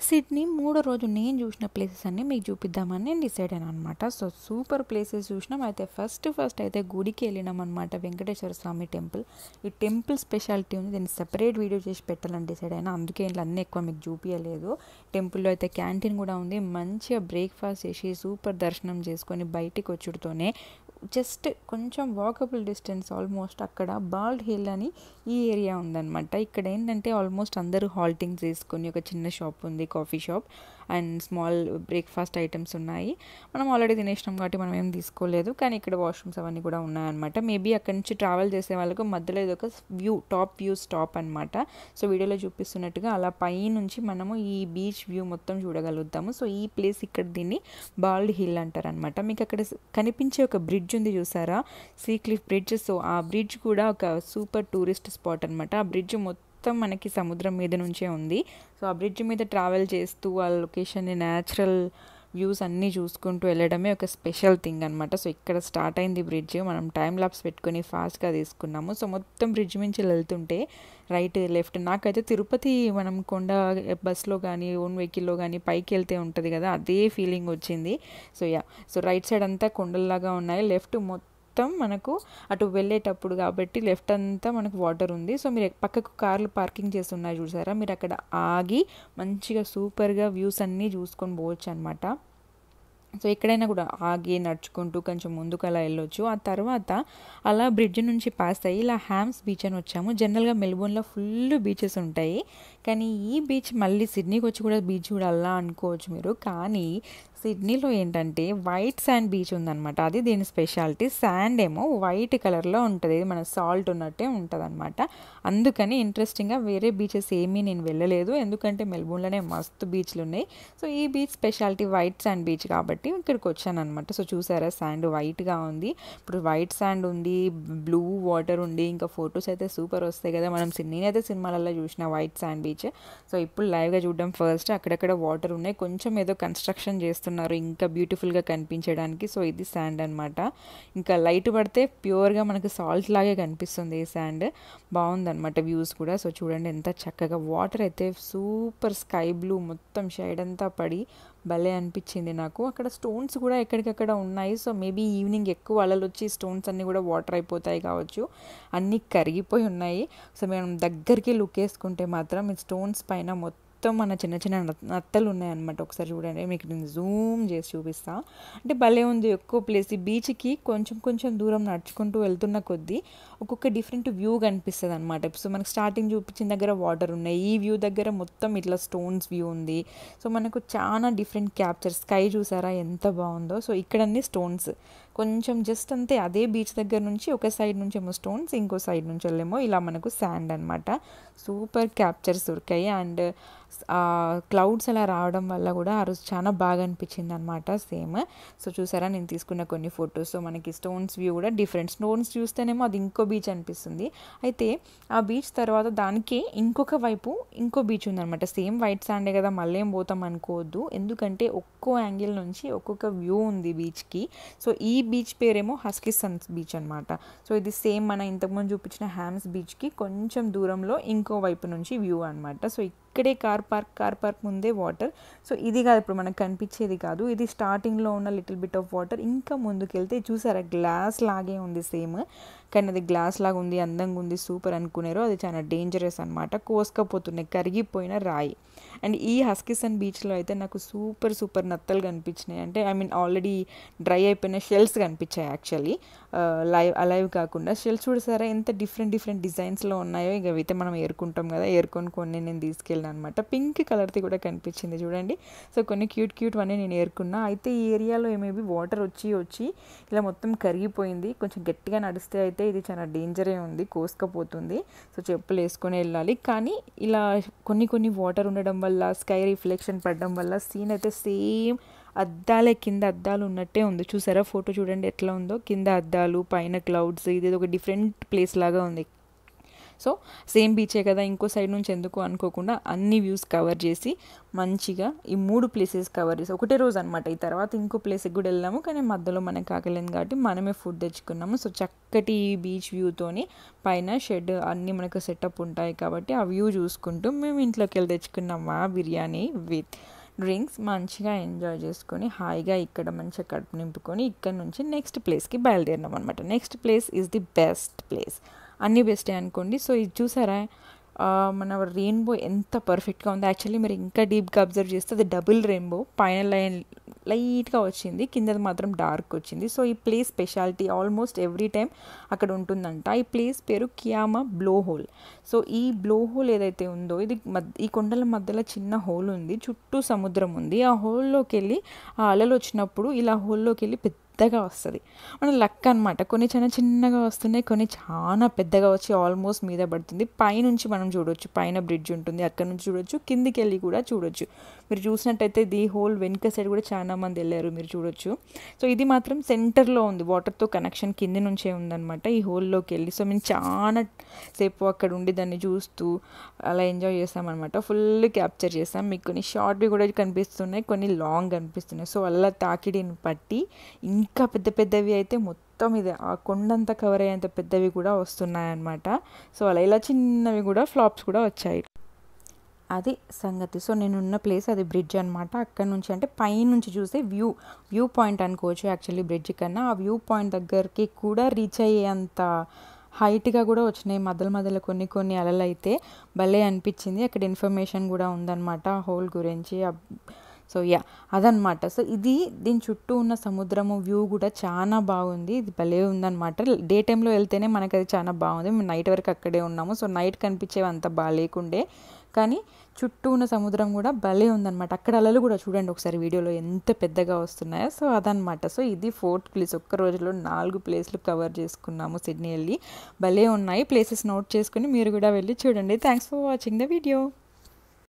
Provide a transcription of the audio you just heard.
Sydney మూడో రోజు నేను చూసిన ప్లేసెస్ అన్నీ మీకు చూపిద్దామని నేను డిసైడ్ అయ్యాను అనమాట. సో సూపర్ ప్లేసెస్ చూసినాం. అయితే ఫస్ట్ అయితే గుడికి వెళ్ళినాం అనమాట, వెంకటేశ్వర స్వామి టెంపుల్. ఈ టెంపుల్ స్పెషాలిటీ ఉంది, దీన్ని సెపరేట్ వీడియో చేసి పెట్టాలని డిసైడ్ అయినా, అందుకే ఇంట్లో అన్నీ ఎక్కువ మీకు చూపించలేదు. టెంపుల్లో అయితే క్యాంటీన్ కూడా ఉంది, మంచిగా బ్రేక్ఫాస్ట్ చేసి సూపర్ దర్శనం చేసుకొని బయటికి వచ్చుడుతోనే జస్ట్ కొంచెం వాకబుల్ డిస్టెన్స్ ఆల్మోస్ట్ అక్కడ బాల్డ్ హిల్ అని ఈ ఏరియా ఉందన్నమాట. ఇక్కడ ఏంటంటే ఆల్మోస్ట్ అందరూ హాల్టింగ్ చేసుకొని ఒక చిన్న షాప్ ఉంది, coffee shop and small breakfast items ఉన్నాయి. మనం ఆల్రెడీ తినేసినాం కాబట్టి మనం ఏం తీసుకోలేదు, కానీ ఇక్కడ వాష్రూమ్స్ అవన్నీ కూడా ఉన్నాయన్నమాట. మేబీ అక్కడ నుంచి ట్రావెల్ చేసే వాళ్ళకు మధ్యలో ఇది ఒక టాప్ వ్యూ స్టాప్ అనమాట. సో వీడియోలో చూపిస్తున్నట్టుగా అలా పై నుంచి మనము ఈ బీచ్ వ్యూ మొత్తం చూడగలుగుతాము. సో ఈ ప్లేస్ ఇక్కడ దీన్ని బాల్డ్ హిల్ అంటారు అనమాట. మీకు అక్కడ కనిపించే ఒక బ్రిడ్జ్ ఉంది చూసారా, సీ క్లిఫ్ బ్రిడ్జ్. సో ఆ బ్రిడ్జ్ కూడా ఒక సూపర్ టూరిస్ట్ స్పాట్ అనమాట. ఆ బ్రిడ్జ్ మొత్తం మనకి సముద్రం మీద నుంచే ఉంది. సో ఆ బ్రిడ్జ్ మీద ట్రావెల్ చేస్తూ ఆ లొకేషన్ని, న్యాచురల్ వ్యూస్ అన్నీ చూసుకుంటూ వెళ్ళడమే ఒక స్పెషల్ థింగ్ అనమాట. సో ఇక్కడ స్టార్ట్ అయింది బ్రిడ్జ్, మనం టైం ల్యాప్స్ పెట్టుకొని ఫాస్ట్గా తీసుకున్నాము. సో మొత్తం బ్రిడ్జ్ నుంచి వెళ్తుంటే రైట్ లెఫ్ట్, నాకైతే తిరుపతి మనం కొండ బస్లో కానీ ఓన్ వెహికల్లో కానీ పైకి వెళ్తే ఉంటుంది కదా, అదే ఫీలింగ్ వచ్చింది. సో రైట్ సైడ్ అంతా కొండల్లాగా ఉన్నాయి, లెఫ్ట్ మొత్తం మనకు అటు వెళ్ళేటప్పుడు కాబట్టి లెఫ్ట్ అంతా మనకు వాటర్ ఉంది. సో మీరు పక్కకు కార్లు పార్కింగ్ చేసి ఉన్నాయి చూసారా, మీరు అక్కడ ఆగి మంచిగా సూపర్గా వ్యూస్ అన్నీ చూసుకొని పోవచ్చు అనమాట. సో ఎక్కడైనా కూడా ఆగి నడుచుకుంటూ కొంచెం ముందుకు అలా వెళ్ళొచ్చు. ఆ తర్వాత అలా బ్రిడ్జ్ నుంచి పాస్ అయ్యి ఇలా హ్యామ్స్ బీచ్ అని వచ్చాము. జనరల్గా మెల్బోర్న్లో ఫుల్ బీచెస్ ఉంటాయి, కానీ ఈ బీచ్ మళ్ళీ సిడ్నీకి వచ్చి కూడా బీచ్ చూడాలా అనుకోవచ్చు మీరు. కానీ సిడ్నీలో ఏంటంటే వైట్ శాండ్ బీచ్ ఉందన్నమాట, అది దీని స్పెషాలిటీ. శాండ్ ఏమో వైట్ కలర్లో ఉంటుంది, ఇది మన సాల్ట్ ఉన్నట్టే ఉంటుంది అనమాట. అందుకని ఇంట్రెస్టింగ్గా వేరే బీచెస్ ఏమీ నేను వెళ్ళలేదు, ఎందుకంటే మెల్బోర్న్లోనే మస్తు బీచ్లు ఉన్నాయి. సో ఈ beach speciality white sand beach కాబట్టి ఇక్కడికి వచ్చాను అనమాట. సో చూసారా, శాండ్ వైట్గా ఉంది. ఇప్పుడు వైట్ శాండ్ ఉంది, బ్లూ వాటర్ ఉంది, ఇంకా ఫొటోస్ అయితే సూపర్ వస్తాయి కదా. మనం నేనైతే సినిమాలలో చూసిన వైట్ శాండ్ బీచ్. సో ఇప్పుడు లైవ్గా చూడడం ఫస్ట్. అక్కడక్కడ వాటర్ ఉన్నాయి, కొంచెం ఏదో కన్స్ట్రక్షన్ చేస్తున్నారు ఇంకా బ్యూటిఫుల్గా కనిపించడానికి. సో ఇది శాండ్ అనమాట, ఇంకా లైట్ పడితే ప్యూర్గా మనకు సాల్ట్ లాగే కనిపిస్తుంది ఈ శాండ్. బాగుందన్నమాట వ్యూస్ కూడా. సో చూడండి ఎంత చక్కగా, వాటర్ అయితే సూపర్ స్కై బ్లూ, మొత్తం షైడ్ అంతా పడి భలే అనిపించింది నాకు. అక్కడ స్టోన్స్ కూడా ఎక్కడికక్కడ ఉన్నాయి. సో మేబీ ఈవినింగ్ ఎక్కువ అలలు వచ్చి స్టోన్స్ అన్నీ కూడా వాటర్ అయిపోతాయి కావచ్చు, అన్నీ కరిగిపోయి ఉన్నాయి. సో మనం దగ్గరికి లుక్ వేసుకుంటే మాత్రం ఈ స్టోన్స్ పైన మొత్తం మన చిన్న చిన్న నత్తలు ఉన్నాయన్నమాట. ఒకసారి చూడండి, మీకు నేను జూమ్ చేసి చూపిస్తా. అంటే భలే ఉంది ఎక్కువ ప్లేస్. ఈ బీచ్కి కొంచెం దూరం నడుచుకుంటూ వెళ్తున్న కొద్దీ ఒక్కొక్క డిఫరెంట్ వ్యూ కనిపిస్తుంది అనమాట. సో మనకు స్టార్టింగ్ చూపించిన దగ్గర వాటర్ ఉన్నాయి, ఈ వ్యూ దగ్గర మొత్తం ఇట్లా స్టోన్స్ వ్యూ ఉంది. సో మనకు చాలా డిఫరెంట్ క్యాప్చర్, స్కై చూసారా ఎంత బాగుందో. సో ఇక్కడ అన్ని స్టోన్స్, కొంచెం జస్ట్ అంతే, అదే బీచ్ దగ్గర నుంచి ఒక సైడ్ నుంచి ఏమో స్టోన్స్, ఇంకో సైడ్ నుంచి వెళ్ళేమో ఇలా మనకు శాండ్ అనమాట. సూపర్ క్యాప్చర్స్ దొరికాయి. అండ్ క్లౌడ్స్ అలా రావడం వల్ల కూడా ఆ రోజు చాలా బాగా అనిపించింది అనమాట సేమ్. సో చూసారా నేను తీసుకున్న కొన్ని ఫొటోస్. సో మనకి స్టోన్స్ వ్యూ కూడా డిఫరెంట్, స్టోన్స్ చూస్తేనేమో అది ఇంకో బీచ్ అనిపిస్తుంది. అయితే ఆ బీచ్ తర్వాత దానికి ఇంకొక వైపు ఇంకో బీచ్ ఉందన్నమాట. సేమ్ వైట్ శాండే కదా, మళ్ళీ ఏం పోతాం అనుకోవద్దు, ఎందుకంటే ఒక్కో యాంగిల్ నుంచి ఒక్కొక్క వ్యూ ఉంది బీచ్కి. సో ఈ బీచ్ పేరేమో హస్కిసన్స్ బీచ్ అనమాట. సో ఇది సేమ్ మన ఇంతకుముందు చూపించిన హ్యామ్స్ బీచ్కి కొంచెం దూరంలో ఇంకో వైపు నుంచి వ్యూ అనమాట. సో ఇక్కడే కార్ పార్క్ ముందే వాటర్. సో ఇది కాదు ఇప్పుడు మనకు కనిపించేది కాదు, ఇది స్టార్టింగ్లో ఉన్న లిటిల్ బిట్ ఆఫ్ వాటర్. ఇంకా ముందుకెళ్తే చూసారా గ్లాస్ లాగే ఉంది సేమ్, కానీ అది గ్లాస్ లాగా ఉంది, అందంగా ఉంది, సూపర్ అనుకునేరు. అది చాలా డేంజరస్ అనమాట, కోసుకపోతున్నాయి, కరిగిపోయిన రాయి. అండ్ ఈ హస్కిసన్ బీచ్లో అయితే నాకు సూపర్ నత్తలు కనిపించినాయి. అంటే ఆల్రెడీ డ్రై అయిపోయిన షెల్స్ కనిపించాయి యాక్చువల్లీ, అలైవ్ కాకుండా. షెల్స్ చూసారా ఎంత డిఫరెంట్ డిజైన్స్లో ఉన్నాయో. ఇక అయితే మనం ఏరుకుంటాం కదా, ఏరుకొని కొన్ని నేను తీసుకెళ్ళాను అనమాట. పింక్ కలర్ది కూడా కనిపించింది చూడండి. సో కొన్ని క్యూట్ అన్నీ నేను ఏరుకున్నా. అయితే ఈ ఏరియాలో ఏమేమి వాటర్ వచ్చి ఇలా మొత్తం కరిగిపోయింది. కొంచెం గట్టిగా నడిస్తే అయితే ఇది చాలా డేంజరే ఉంది, కోసుకపోతుంది. సో చెప్పులు వేసుకొని వెళ్ళాలి. కానీ ఇలా కొన్ని వాటర్ ఉండడం వల్ల, స్కై రిఫ్లెక్షన్ పడడం వల్ల సీన్ అయితే సేమ్ కింద అద్దాలు ఉన్నట్టే ఉంది. చూసారా ఫోటో చూడండి ఎట్లా ఉందో, కింద అద్దాలు, పైన క్లౌడ్స్, ఇది ఒక డిఫరెంట్ ప్లేస్ లాగా ఉంది. సో సేమ్ బీచే కదా ఇంకో సైడ్ నుంచి ఎందుకు అనుకోకుండా అన్ని వ్యూస్ కవర్ చేసి మంచిగా ఈ 3 ప్లేసెస్ కవర్ చేసి ఒకటే రోజు అనమాట. ఈ తర్వాత ఇంకో ప్లేస్కి కూడా వెళ్ళాము, కానీ మధ్యలో మనకు ఆకలేదు కాబట్టి మనమే ఫుడ్ తెచ్చుకున్నాము. సో చక్కటి బీచ్ వ్యూతోని పైన షెడ్ అన్నీ మనకు సెటప్ ఉంటాయి కాబట్టి ఆ వ్యూ చూసుకుంటూ మేము ఇంట్లోకి వెళ్ళి తెచ్చుకున్నాము బిర్యానీ విత్ డ్రింక్స్. మంచిగా ఎంజాయ్ చేసుకొని హాయిగా ఇక్కడ మంచిగా కడుపు నింపుకొని ఇక్కడ నుంచి నెక్స్ట్ ప్లేస్కి బయలుదేరినాం అనమాట. Next place is the best place, అన్నీ బెస్టే అనుకోండి. సో ఇది చూసారా మన రెయిన్బో ఎంత పర్ఫెక్ట్గా ఉంది. యాక్చువల్లీ మీరు ఇంకా డీప్గా అబ్జర్వ్ చేస్తే అది డబుల్ రెయిన్బో, పైన లైట్గా వచ్చింది, కిందది మాత్రం డార్క్ వచ్చింది. సో ఈ place speciality almost every time అక్కడ ఉంటుందంట. ఈ ప్లేస్ పేరు కియామా బ్లో హోల్. సో ఈ బ్లో హోల్ ఏదైతే ఉందో ఇది ఈ కొండల మధ్యలో చిన్న హోల్ ఉంది, చుట్టూ సముద్రం ఉంది. ఆ హోల్లోకి వెళ్ళి ఆ అలలు వచ్చినప్పుడు ఇలా హోల్లోకి వెళ్ళి పెద్దగా వస్తుంది. మన లక్ అనమాట. కొన్ని చిన్నగా వస్తున్నాయి, కొన్ని చాలా పెద్దగా వచ్చి ఆల్మోస్ట్ మీద పడుతుంది. పైనుంచి మనం చూడొచ్చు, పైన బ్రిడ్జ్ ఉంటుంది, అక్కడ నుంచి చూడొచ్చు, కిందికి వెళ్ళి కూడా చూడొచ్చు. మీరు చూసినట్టయితే ది హోల్ వెనుక సైడ్ కూడా చాలా మంది వెళ్ళారు, మీరు చూడొచ్చు. సో ఇది మాత్రం సెంటర్లో ఉంది, వాటర్తో కనెక్షన్ కింది నుంచే ఉందన్నమాట ఈ హోల్లోకి వెళ్ళి. సో మేము చాలా సేపు అక్కడ ఉండి దాన్ని చూస్తూ అలా ఎంజాయ్ చేస్తామన్నమాట. ఫుల్ క్యాప్చర్ చేస్తాం. మీకు కొన్ని షార్ట్వి కూడా కనిపిస్తున్నాయి, కొన్ని లాంగ్ కనిపిస్తున్నాయి. సో అలా తాకిడిని పట్టి ఇంకా పెద్దవి అయితే మొత్తం ఇది ఆ కొండంతా కవర్ అయ్యేంత పెద్దవి కూడా వస్తున్నాయన్నమాట. సో అలా ఇలా చిన్నవి కూడా ఫ్లాప్స్ కూడా వచ్చాయి. అది సంగతి. సో నేనున్న ప్లేస్ అది బ్రిడ్జ్ అనమాట. అక్కడ నుంచి అంటే పైనుంచి చూసే వ్యూ పాయింట్ అనుకోవచ్చు యాక్చువల్లీ బ్రిడ్జ్ కన్నా. ఆ వ్యూ పాయింట్ దగ్గరికి కూడా రీచ్ అయ్యేంత హైట్గా కూడా వచ్చినాయి మధ్యలో కొన్ని అలలు అయితే భలే అనిపించింది. అక్కడ ఇన్ఫర్మేషన్ కూడా ఉందన్నమాట హోల్ గురించి. సో అదనమాట. సో దీని చుట్టూ ఉన్న సముద్రము వ్యూ కూడా చాలా బాగుంది, ఇది భలే ఉందన్నమాట. డే టైంలో వెళ్తేనే మనకు అది చాలా బాగుంది. మేము నైట్ వరకు అక్కడే ఉన్నాము. సో నైట్ కనిపించేవి అంత బాగాలేకుండే, కానీ చుట్టూ ఉన్న సముద్రం కూడా భలే ఉందన్నమాట. అక్కడ అలలు కూడా చూడండి ఒకసారి వీడియోలో ఎంత పెద్దగా వస్తున్నాయో. సో అదనమాట. సో ఇది 4th ప్లేస్. ఒక్క రోజులో 4 ప్లేస్లు కవర్ చేసుకున్నాము సిడ్నీ వెళ్ళి. భలే ఉన్నాయి ప్లేసెస్, నోట్ చేసుకుని మీరు కూడా వెళ్ళి చూడండి. Thanks for watching the video.